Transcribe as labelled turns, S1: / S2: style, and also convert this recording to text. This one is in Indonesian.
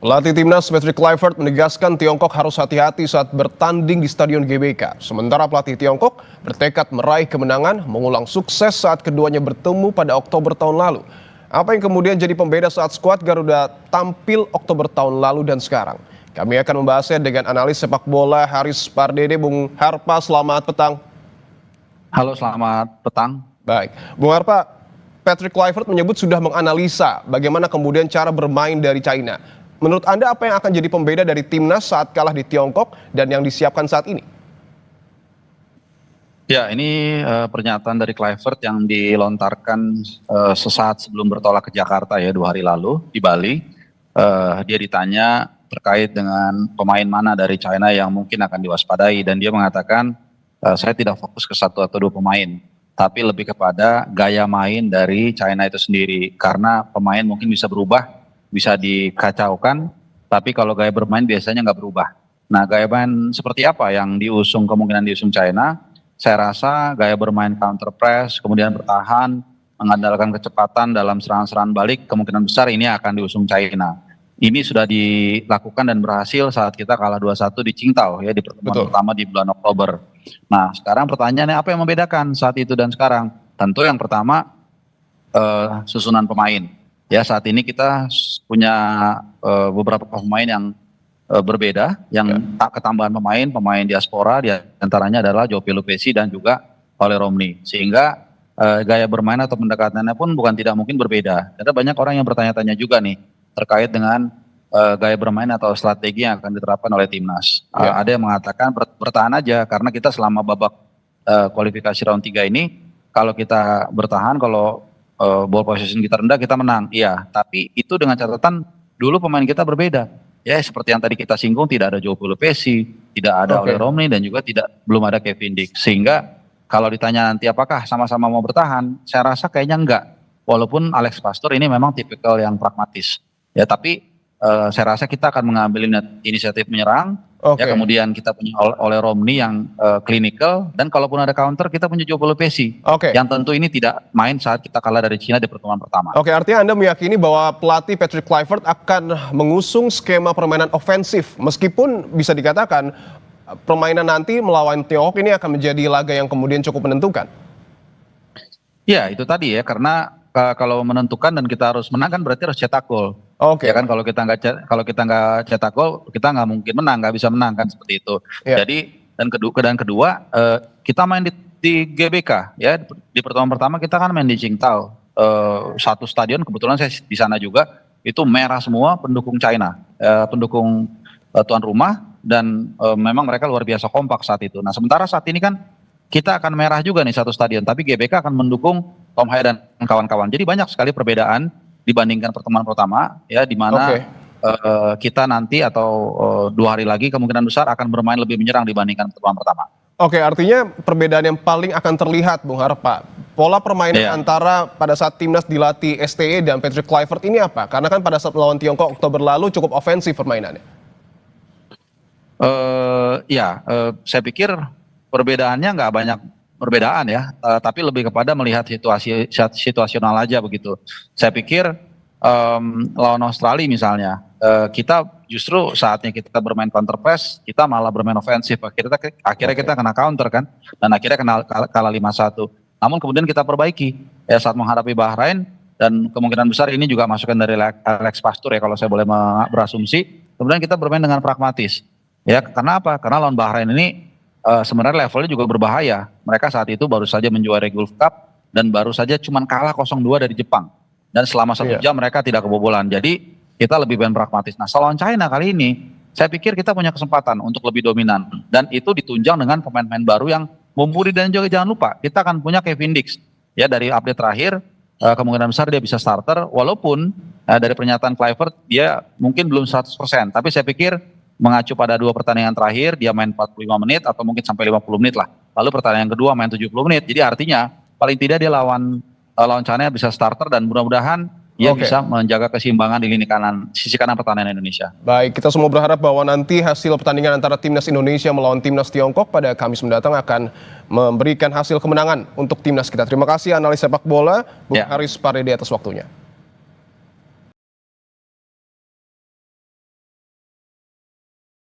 S1: Pelatih timnas Patrick Kluivert menegaskan Tiongkok harus hati-hati saat bertanding di Stadion GBK. Sementara pelatih Tiongkok bertekad meraih kemenangan, mengulang sukses saat keduanya bertemu pada Oktober tahun lalu. Apa yang kemudian jadi pembeda saat skuad Garuda tampil Oktober tahun lalu dan sekarang? Kami akan membahasnya dengan analis sepak bola Haris Pardede. Bung Harpa, selamat petang.
S2: Halo, selamat petang.
S1: Baik, Bung Harpa, Patrick Kluivert menyebut sudah menganalisa bagaimana kemudian cara bermain dari China. Menurut Anda apa yang akan jadi pembeda dari timnas saat kalah di Tiongkok dan yang disiapkan saat ini?
S2: Ya, ini pernyataan dari Kluivert yang dilontarkan sesaat sebelum bertolak ke Jakarta ya 2 hari lalu di Bali. Dia ditanya terkait dengan pemain mana dari China yang mungkin akan diwaspadai dan dia mengatakan saya tidak fokus ke 1 atau 2 pemain, tapi lebih kepada gaya main dari China itu sendiri karena pemain mungkin bisa berubah, bisa dikacaukan, tapi kalau gaya bermain biasanya nggak berubah. Nah, gaya main seperti apa yang kemungkinan diusung China? Saya rasa gaya bermain counter press, kemudian bertahan, mengandalkan kecepatan dalam serangan-serangan balik, kemungkinan besar ini akan diusung China. Ini sudah dilakukan dan berhasil saat kita kalah 2-1 di Qingdao ya di pertemuan pertama di bulan Oktober. Nah, sekarang pertanyaannya apa yang membedakan saat itu dan sekarang? Tentu yang pertama susunan pemain. Ya, saat ini kita punya beberapa pemain yang berbeda, yang tak ketambahan pemain diaspora, di antaranya adalah Joe Pelupessy dan juga Ole Romney. Sehingga gaya bermain atau pendekatannya pun bukan tidak mungkin berbeda. Ada banyak orang yang bertanya-tanya juga nih terkait dengan gaya bermain atau strategi yang akan diterapkan oleh timnas. Ada yang mengatakan bertahan aja karena kita selama babak kualifikasi round 3 ini kalau kita bertahan, kalau ball position kita rendah kita menang. Iya, tapi itu dengan catatan dulu pemain kita berbeda. Ya, seperti yang tadi kita singgung, tidak ada Joe Pelupessy, tidak ada Ole Romney dan juga belum ada Kevin Dix. Sehingga kalau ditanya nanti apakah sama-sama mau bertahan, saya rasa kayaknya enggak. Walaupun Alex Pastoor ini memang tipikal yang pragmatis. Ya, tapi saya rasa kita akan mengambil inisiatif menyerang. Ya, kemudian kita punya Ole Romney yang clinical, dan kalaupun ada counter kita punya Joe Pelupessy yang tentu ini tidak main saat kita kalah dari Cina di pertemuan pertama.
S1: Artinya Anda meyakini bahwa pelatih Patrick Kluivert akan mengusung skema permainan ofensif meskipun bisa dikatakan permainan nanti melawan Tiongkok ini akan menjadi laga yang kemudian cukup menentukan.
S2: Ya, itu tadi ya, karena kalau menentukan dan kita harus menang kan berarti harus cetak gol. Ya kan, kalau kita nggak cetak gol, kita nggak mungkin menang, nggak bisa menang kan, seperti itu. Jadi dan kedua kita main di GBK ya, di pertemuan pertama kita kan main di Qingdao, satu stadion kebetulan saya di sana juga, itu merah semua pendukung China, pendukung tuan rumah, dan memang mereka luar biasa kompak saat itu. Nah, sementara saat ini kan kita akan merah juga nih satu stadion, tapi GBK akan mendukung Tom Haya dan kawan-kawan. Jadi banyak sekali perbedaan dibandingkan pertemuan pertama ya, di mana kita nanti atau 2 hari lagi kemungkinan besar akan bermain lebih menyerang dibandingkan pertemuan pertama.
S1: Artinya perbedaan yang paling akan terlihat, Bung Harpa, pola permainan antara pada saat timnas dilatih STE dan Patrick Kluivert ini apa? Karena kan pada saat melawan Tiongkok Oktober lalu cukup ofensif permainannya.
S2: Saya pikir perbedaannya nggak banyak perbedaan ya, tapi lebih kepada melihat situasional aja begitu. Saya pikir lawan Australia misalnya, kita justru saatnya kita bermain counter press, kita malah bermain ofensif. Akhirnya kita kena counter kan, dan akhirnya kalah 5-1. Namun kemudian kita perbaiki ya saat menghadapi Bahrain, dan kemungkinan besar ini juga masukan dari Alex Pastoor ya kalau saya boleh berasumsi. Kemudian kita bermain dengan pragmatis. Ya, karena apa? Karena lawan Bahrain ini sebenarnya levelnya juga berbahaya. Mereka saat itu baru saja menjuarai Gulf Cup dan baru saja cuman kalah 0-2 dari Jepang. Dan selama 1 jam mereka tidak kebobolan. Jadi kita lebih main pragmatis. Nah, lawan China kali ini, saya pikir kita punya kesempatan untuk lebih dominan. Dan itu ditunjang dengan pemain-pemain baru yang mumpuni, dan juga jangan lupa kita akan punya Kevin Dix. Ya, dari update terakhir kemungkinan besar dia bisa starter. Walaupun dari pernyataan Kluivert dia mungkin belum 100%. Tapi saya pikir mengacu pada 2 pertandingan terakhir, dia main 45 menit atau mungkin sampai 50 menit lah. Lalu pertandingan kedua main 70 menit. Jadi artinya paling tidak dia lawan China bisa starter, dan mudah-mudahan dia bisa menjaga keseimbangan di sisi kanan pertahanan Indonesia.
S1: Baik, kita semua berharap bahwa nanti hasil pertandingan antara timnas Indonesia melawan timnas Tiongkok pada Kamis mendatang akan memberikan hasil kemenangan untuk timnas kita. Terima kasih analis sepak bola Bung Haris Pardede atas waktunya.